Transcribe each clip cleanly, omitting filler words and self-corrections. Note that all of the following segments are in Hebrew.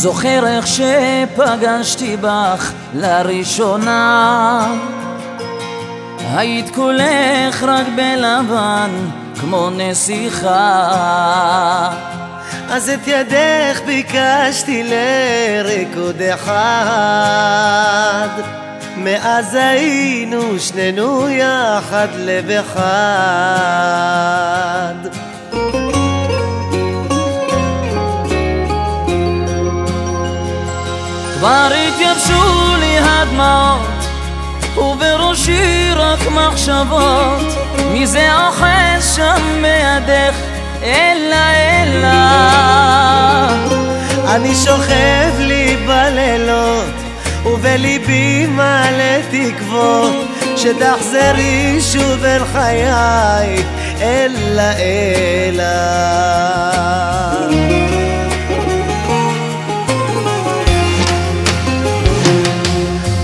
זוכר איך שפגשתי בך לראשונה, היית כולך רק בלבן כמו נסיכה, אז את ידך ביקשתי לריקוד אחד, מאז היינו שנינו יחד לב אחד. כבר התייבשו לי הדמעות ובראשי רק מחשבות, מי זה אוחז שם בידך אלה אני שוכב לי בלילות ובליבי מלא תקוות, שתחזרי שוב אל חיי אלה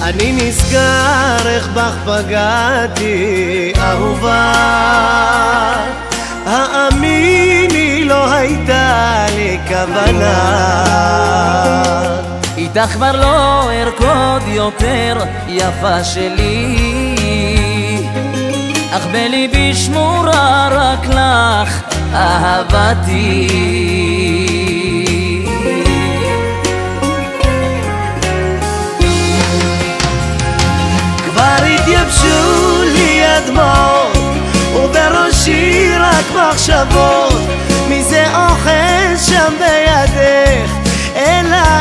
אני נזכר איך בך פגעתי אהובה, האמיני לא הייתה לי כוונה, איתך כבר לא ארקוד יותר יפה שלי, אך בליבי שמורה רק לך אהבתי. כבר התייבשו לי הדמעות ובראשי רק מחשבות, מי זה אוחז שם בידך אלה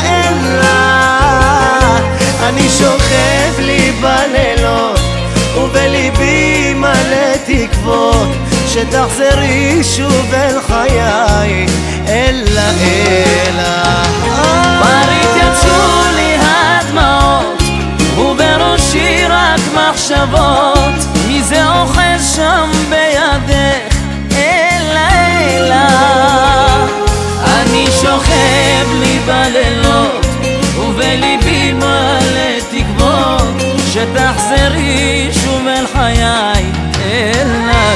אני שוכב לי בלילות ובליבי מלא תקוות, שתחזרי שוב אל חיי אלה כבר התייבשו לי הדמעות ובראשי רק מחשבות, מי זה אוחז שם בידך אלה אני שוכב לי בלילות ובליבי מלא תקוות, שתחזרי שוב אל חיי אלה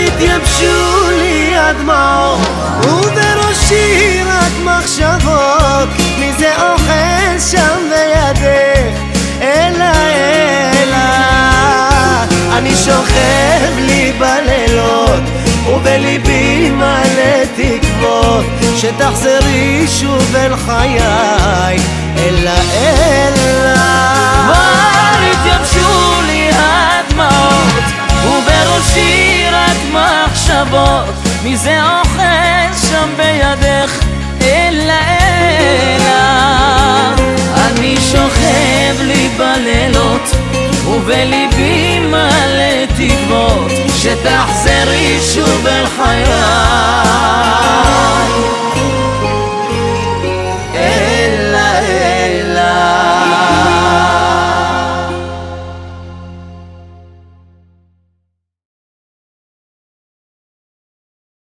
התייבשו לי הדמעות ובראשי רק מחשבות, מי זה אוחז שם בידך אלה אני שוכב לי בלילות ובליבי מלא תקוות, שתחזרי שוב אל חיי אלה כבר התייבשו לי הדמעות ובראשי רק מחשבות, מי זה אוחז שם בידך אלה אני שוכב לי בלילות ובליבי מלא תקוות, שתחזרי שוב אל חיי